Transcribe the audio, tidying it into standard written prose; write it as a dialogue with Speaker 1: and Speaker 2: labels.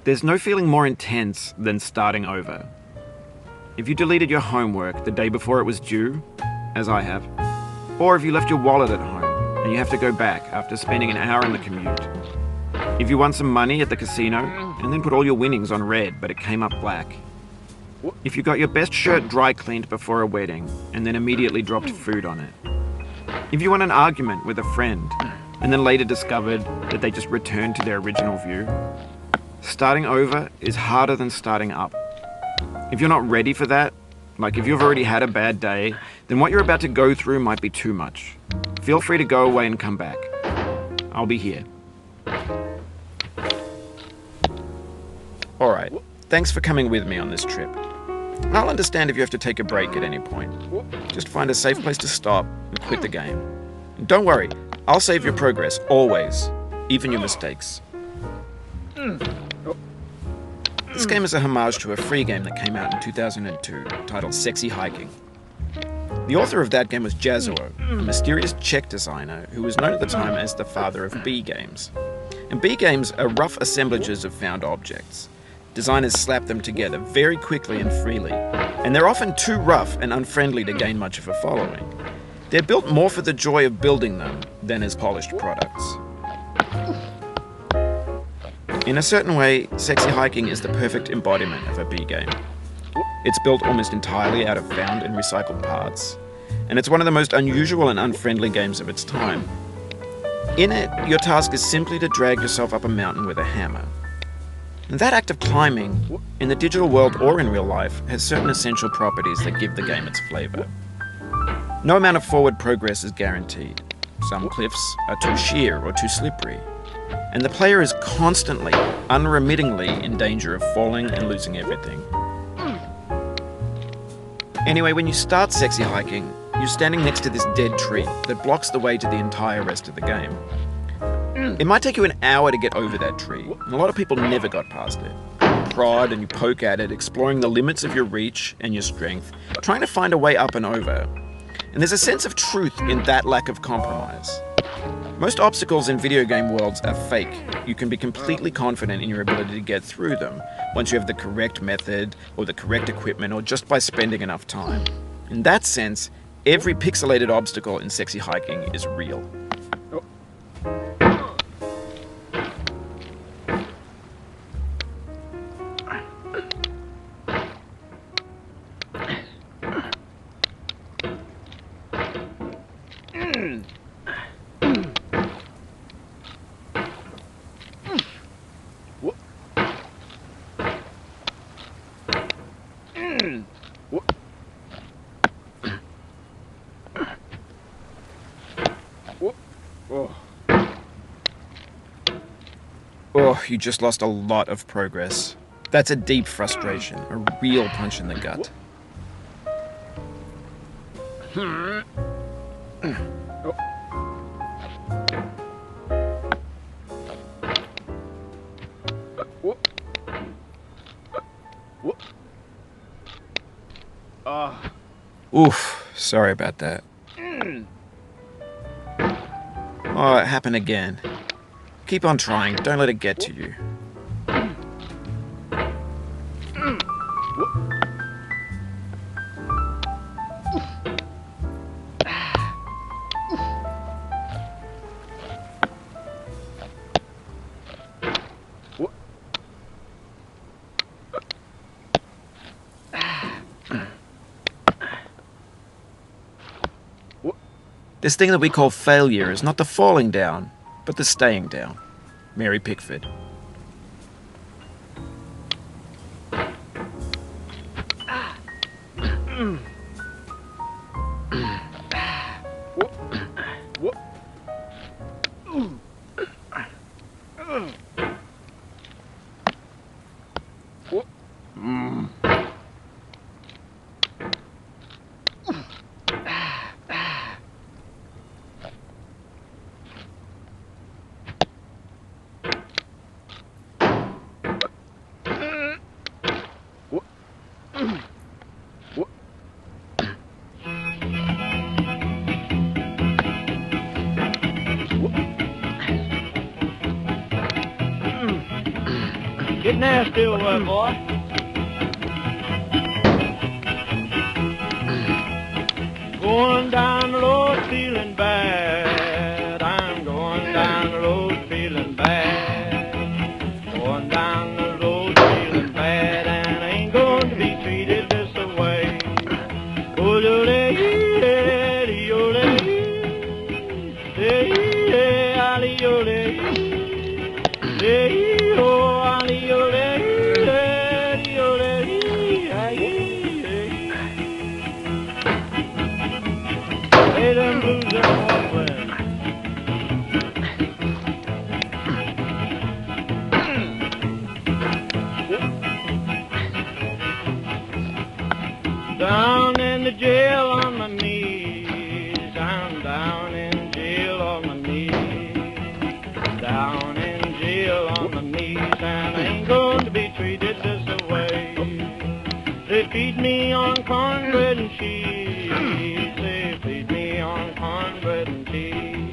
Speaker 1: There's no feeling more intense than starting over. If you deleted your homework the day before it was due, as I have, or if you left your wallet at home and you have to go back after spending an hour in the commute. If you won some money at the casino and then put all your winnings on red but it came up black. If you got your best shirt dry cleaned before a wedding and then immediately dropped food on it. If you won an argument with a friend and then later discovered that they just returned to their original view. Starting over is harder than starting up. If you're not ready for that, like if you've already had a bad day, then what you're about to go through might be too much. Feel free to go away and come back. I'll be here. Alright, thanks for coming with me on this trip. I'll understand if you have to take a break at any point. Just find a safe place to stop and quit the game. And don't worry, I'll save your progress, always, even your mistakes. This game is a homage to a free game that came out in 2002, titled Sexy Hiking. The author of that game was Jazuo, a mysterious Czech designer who was known at the time as the father of B games. And B games are rough assemblages of found objects. Designers slap them together very quickly and freely, and they're often too rough and unfriendly to gain much of a following. They're built more for the joy of building them than as polished products. In a certain way, Sexy Hiking is the perfect embodiment of a B game. It's built almost entirely out of found and recycled parts, and it's one of the most unusual and unfriendly games of its time. In it, your task is simply to drag yourself up a mountain with a hammer. And that act of climbing, in the digital world or in real life, has certain essential properties that give the game its flavor. No amount of forward progress is guaranteed. Some cliffs are too sheer or too slippery. And the player is constantly, unremittingly in danger of falling and losing everything. Anyway, when you start Sexy Hiking, you're standing next to this dead tree that blocks the way to the entire rest of the game. It might take you an hour to get over that tree, and a lot of people never got past it. You prod and you poke at it, exploring the limits of your reach and your strength, trying to find a way up and over. And there's a sense of truth in that lack of compromise. Most obstacles in video game worlds are fake. You can be completely confident in your ability to get through them once you have the correct method or the correct equipment or just by spending enough time. In that sense, every pixelated obstacle in Sexy Hiking is real. Oh, you just lost a lot of progress. That's a deep frustration, a real punch in the gut. Oof, sorry about that. Oh, it happened again. Keep on trying, don't let it get to you. This thing that we call failure is not the falling down, but the staying down. Mary Pickford.
Speaker 2: nasty old white boy. Going down the road feeling bad. I'm going down the road feeling bad. Going down the road feeling bad, and I ain't going to be treated this way. Oh, hey, them blues are all playing. Down in the jail on my knees. I'm down in jail on my knees. Down in jail on my knees, and I ain't going to be treated this way. They feed me on cornbread and cheese. They feed me on cornbread and cheese.